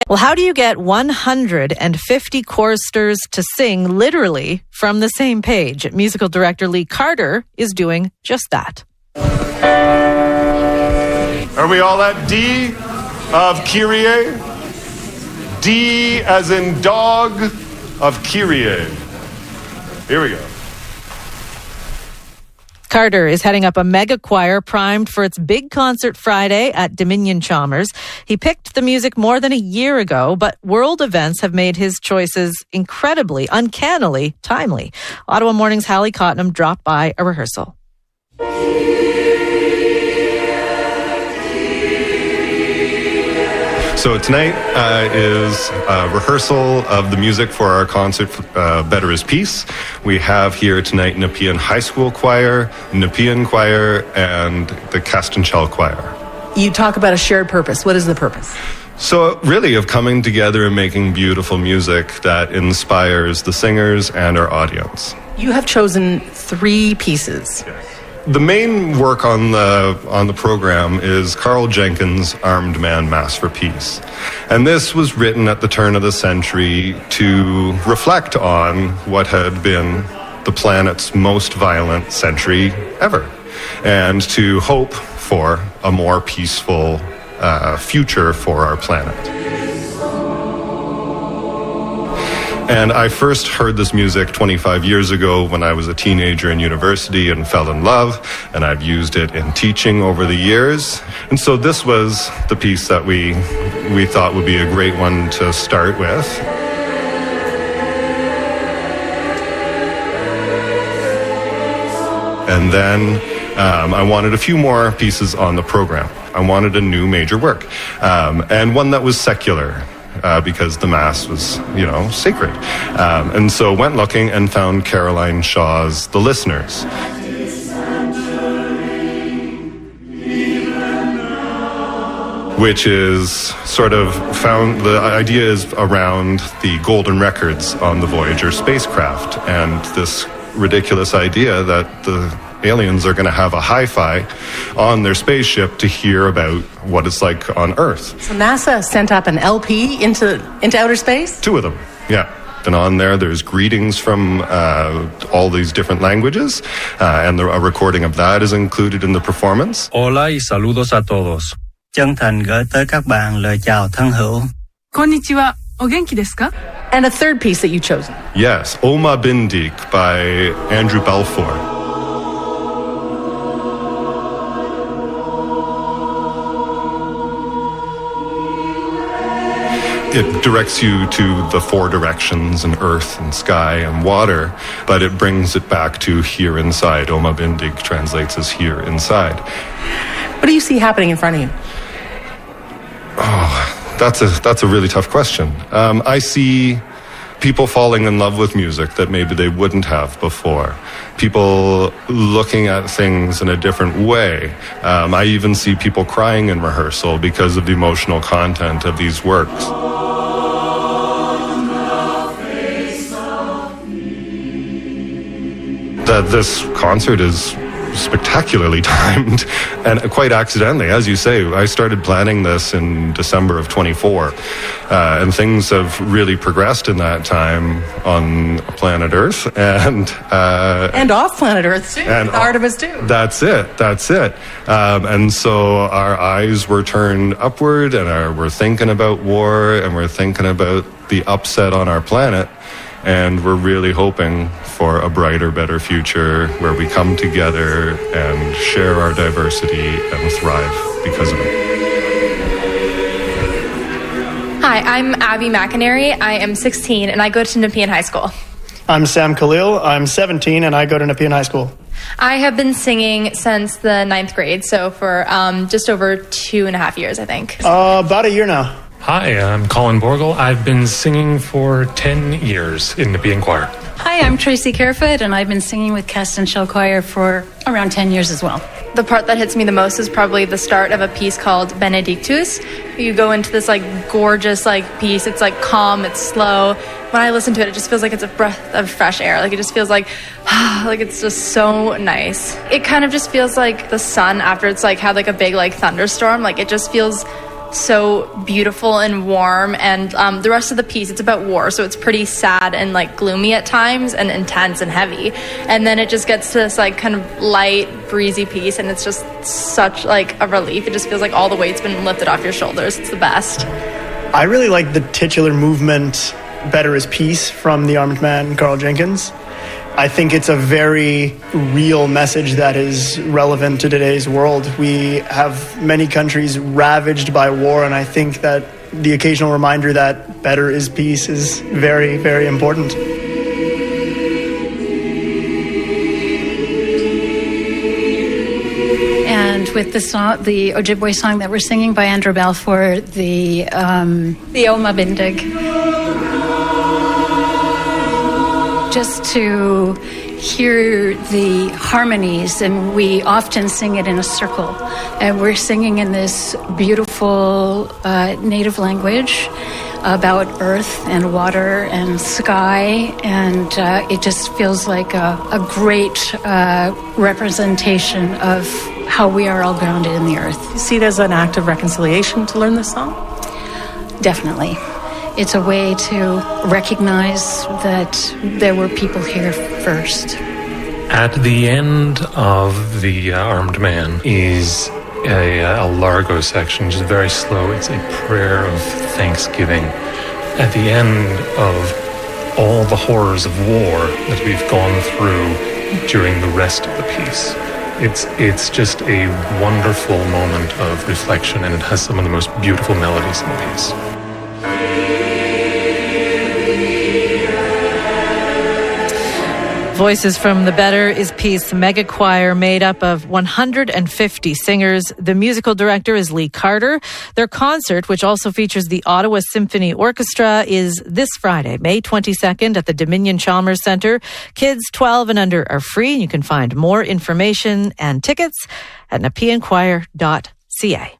Well, how do you get 150 choristers to sing literally from the same page? Musical director Lee Carter is doing just that. Are we all at D of Kyrie? D as in dog of Kyrie. Here we go. Carter is heading up a mega choir primed for its big concert Friday at Dominion-Chalmers. He picked the music more than a year ago, but world events have made his choices incredibly, uncannily timely. Ottawa Morning's Hallie Cotnam dropped by a rehearsal. So tonight is a rehearsal of the music for our concert, Better is Peace. We have here tonight Nepean High School Choir, Nepean Choir, and the Castenchel Choir. You talk about a shared purpose. What is the purpose? So really of coming together and making beautiful music that inspires the singers and our audience. You have chosen 3 pieces. Yes. The main work on the program is Carl Jenkins' Armed Man Mass for Peace. And this was written at the turn of the century to reflect on what had been the planet's most violent century ever, and to hope for a more peaceful future for our planet. And I first heard this music 25 years ago when I was a teenager in university and fell in love, and I've used it in teaching over the years. And so this was the piece that we thought would be a great one to start with. And then I wanted a few more pieces on the program. I wanted a new major work, and one that was secular. Because the Mass was, sacred. And so went looking and found Caroline Shaw's The Listeners. Which is sort of the idea is around the golden records on the Voyager spacecraft, and this ridiculous idea that the aliens are going to have a hi-fi on their spaceship to hear about what it's like on Earth. So NASA sent up an LP into outer space? 2 of them, yeah. And on there's greetings from all these different languages, and a recording of that is included in the performance. Hola y saludos a todos. Chân thành gửi tới các bạn lời chào thân hữu. Konnichiwa. O genki desu ka? And a third piece that you've chosen. Yes, Omaa Biindig by Andrew Balfour. It directs you to the 4 directions in earth and sky and water, but it brings it back to here inside. Omaa Biindig translates as here inside. What do you see happening in front of you? Oh, that's a really tough question. I see people falling in love with music that maybe they wouldn't have before. People looking at things in a different way. I even see people crying in rehearsal because of the emotional content of these works. That this concert is spectacularly timed, and quite accidentally, as you say. I started planning this in December of 24, and things have really progressed in that time on planet Earth, and off planet Earth too, and Artemis too. That's it. And so our eyes were turned upward, and we're thinking about war, and we're thinking about the upset on our planet. And we're really hoping for a brighter, better future where we come together and share our diversity and thrive because of it. Hi, I'm Abby McInerney. I am 16 and I go to Nepean High School. I'm Sam Khalil. I'm 17 and I go to Nepean High School. I have been singing since the 9th grade, so for just over 2.5 years, I think. About a year now. Hi, I'm Colin Borgel. I've been singing for 10 years in the Nepean Choir. Hi, I'm Tracy Carefoot, and I've been singing with Castenchel Choir for around 10 years as well. The part that hits me the most is probably the start of a piece called Benedictus. You go into this gorgeous piece. It's calm, it's slow. When I listen to it, it just feels like it's a breath of fresh air. It just feels like it's just so nice. It kind of just feels like the sun after it's had a big thunderstorm. It just feels so beautiful and warm, and the rest of the piece, it's about war, so it's pretty sad and like gloomy at times and intense and heavy, and then it just gets to this like kind of light, breezy piece, and it's just such like a relief. It just feels like all the weight's been lifted off your shoulders. It's the best. I really like the titular movement, Better is Peace, from the armed man Karl Jenkins. I think it's a very real message that is relevant to today's world. We have many countries ravaged by war, and I think that the occasional reminder that better is peace is very, very important. And with the song, the Ojibwe song that we're singing by Andrew Balfour, the Omaa Biindig. Just to hear the harmonies, and we often sing it in a circle, and we're singing in this beautiful native language about earth and water and sky, and it just feels like a great representation of how we are all grounded in the earth. You see it as an act of reconciliation to learn this song? Definitely. It's a way to recognize that there were people here first. At the end of the Armed Man is a largo section, just very slow. It's a prayer of thanksgiving. At the end of all the horrors of war that we've gone through during the rest of the piece. It's just a wonderful moment of reflection, and it has some of the most beautiful melodies in the piece. Voices from the Better is Peace mega choir made up of 150 singers. The musical director is Lee Carter. Their concert, which also features the Ottawa Symphony Orchestra, is this Friday, May 22nd at the Dominion-Chalmers Centre. Kids 12 and under are free, and you can find more information and tickets at nepeanchoir.ca.